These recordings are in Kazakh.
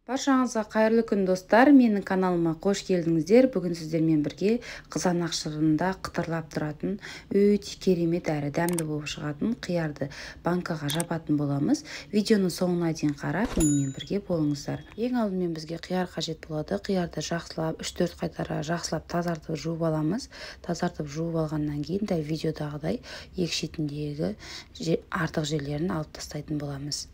Баршаңызға қайырлы күн достар, менің каналыма қош келдіңіздер. Бүгін сіздермен бірге қызанақ шырынында қытырлап тұратын, өте керемет әрі дәмді болып шығатын қиярды банкаға жабатын боламыз. Видеоның соңына дейін қарап, менімен бірге болыңыздар. Ең алдымен бізге қияр қажет болады. Қиярды жақсылап 3-4 қайтара жақсылап тазартып жуып аламыз. Тазартып жуып алғаннан кейін дәл видеодағыдай екі шетіндегі артық жерлерін алып тастайтын боламыз.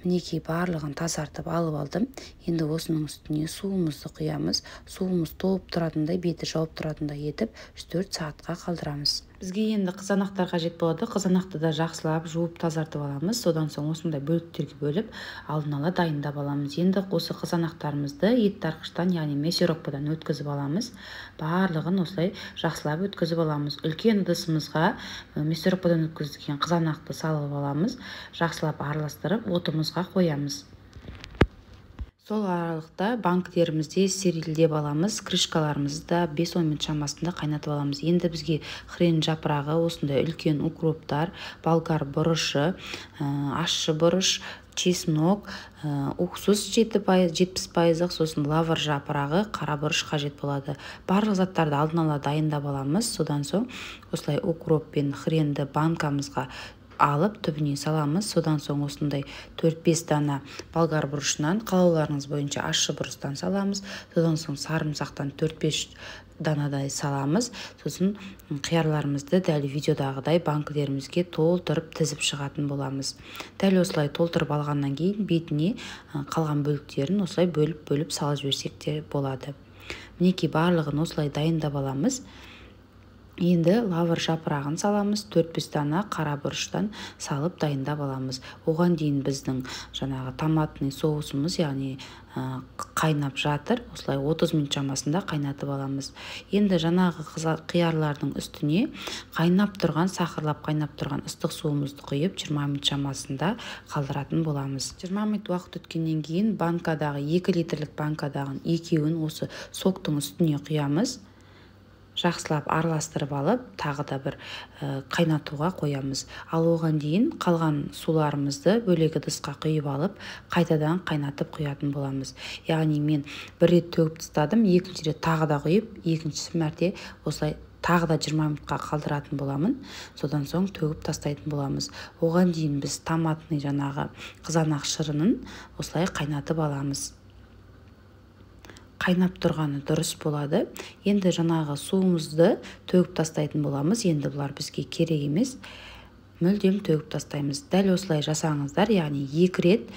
Мінекей барлығын тазартып алып алдым. Енді осының үстіне суымызды құямыз. Суымыз толып тұратындай, беті жауып тұратындай етіп 3-4 сағатқа қалдырамыз. Бізге енді қызанақтар қажет болады. Қызанақты да жақсылап жуып тазартып аламыз. Содан соң осындай бөліктерге бөліп алдын ала дайындап аламыз. Енді осы қызанақтарымызды ет тарқыштан, яғни мясорубкадан өткізіп аламыз. Барлығын осылай жақсылап өткізіп аламыз. Үлкен ыдысымызға мясорубкадан өткізілген қызанақты салып аламыз. Жақсылап араластырып отымызға қоямыз. Сол аралықта банкілерімізде стерильдеп аламыз. Крышкаларымызды да 5-10 минут шамасында қайнатып аламыз. Енді бізге хрен жапырағы, осындай үлкен укроптар, болгар бұрышы, ащы бұрыш, чеснок, уксус 70%, сосын лавр жапырағы, қара бұрыш қажет болады. Барлық заттарды алдын ала дайындап аламыз. Содан соң осылай укроп пен хренді банкамызға алып түбіне саламыз. Содан соң осындай 4-5 дана болгар бұрышынан, қалауларыңыз бойынша ащы бұрыштан саламыз. Содан соң сарымсақтан 4-5 данадай саламыз. Сосын қиярларымызды дәл видеодағыдай банкілерімізге толтырып тізіп шығатын боламыз. Дәл осылай толтырып алғаннан кейін бетіне қалған бөліктерін осылай бөліп салып жіберсек те болады. Мінекей барлығын осылай дайындап аламыз. Енді лавр жапырағын саламыз, 4-5 дана қара бұрыштан салып дайындап аламыз. Оған дейін біздің жаңағы томатный соусымыз, яғни қайнап жатыр. Осылай 30 минут шамасында қайнатып аламыз. Енді жаңағы қиярлардың үстіне сахарлап қайнап тұрған ыстық суымызды құйып 20 минут шамасында қалдыратын боламыз. 20 минут уақыт өткеннен кейін банкадағы 2 литрлік банкадағы екеуін осы соктың үстіне құямыз. Жақсылап араластырып алып, тағы да бір қайнатуға қоямыз. Ал оған дейін қалған суларымызды бөлек ыдысқа құйып алып, қайтадан қайнатып құятын боламыз. Яғни мен бір рет төгіп тастадым, екінші рет тағы да құйып, екіншісі мәрте осылай тағы да 20 минутқа қалдыратын боламын. Содан соң төгіп тастайтын боламыз. Оған дейін біз томатный жаңағы қызанақ шырынын осылай қайнатып аламыз. Қайнап тұрғаны дұрыс болады. Енді жаңағы суымызды төгіп тастайтын боламыз. Енді бұлар бізге керек емес. Мүлдем төгіп тастаймыз. Дәл осылай жасаңыздар, яғни 2 рет,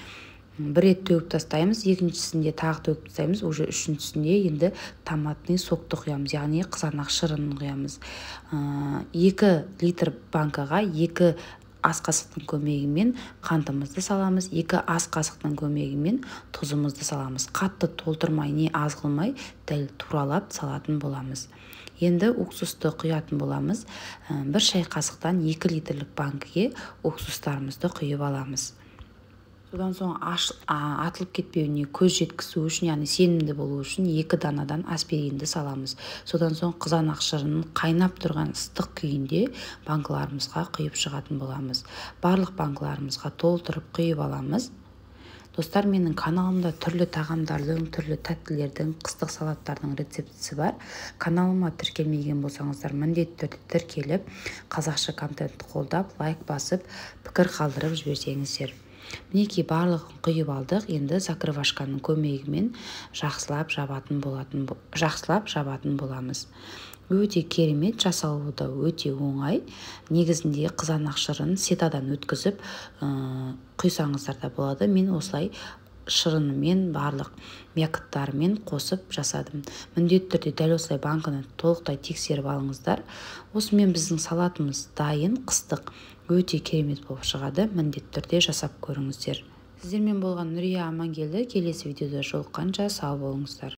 бір рет төгіп тастаймыз, екіншісінде тағы төгіп тастаймыз, уже үшіншісінде енді томатный сокты құямыз, яғни қызанақ шырынын құямыз. 2 литр банкаға 2 ас қасықтың көмегімен қантымызды саламыз, 2 ас қасықтың көмегімен тұзымызды саламыз. Қатты толтырмай, не аз қылмай, дәл туралап салатын боламыз. Енді уксусты құятын боламыз. 1 шай қасықтан 2 литрлік банкіге уксустарымызды құйып аламыз. Содан соң атылып кетпеуіне көз жеткізу үшін, яғни сенімді болу үшін 2 данадан аспиринді саламыз. Содан соң қызанақ шырынын қайнап тұрған ыстық күйінде банкаларымызға құйып шығатын боламыз. Барлық банкаларымызға толтырып құйып аламыз. Достар, менің каналымда түрлі тағамдардың, түрлі тәттілердің, қыстық салаттардың рецептісі бар. Каналыма тіркелмеген болсаңыздар, міндетті түрде тіркеліп, қазақша контентті қолдап, лайк басып, пікір қалдырып жіберсеңіздер. Мінекей барлығын құйып алдық. Енді закрывашканың көмегімен жақсылап жабатын боламыз. Өте керемет, жасалуы да өте оңай. Негізінде қызанақ шырынын сетадан өткізіп құйсаңыздар да болады. Мен осылай шырынымен, барлық мякыттарымен қосып жасадым. Міндетті түрде дәл осылай банканы толықтай тексеріп алыңыздар. Осымен біздің салатымыз дайын, қыстық өте керемет болып шығады. Міндетті түрде жасап көріңіздер. Сіздермен болған Нұрия Амангелді. Келесі видеода жолыққанша сау болыңыздар.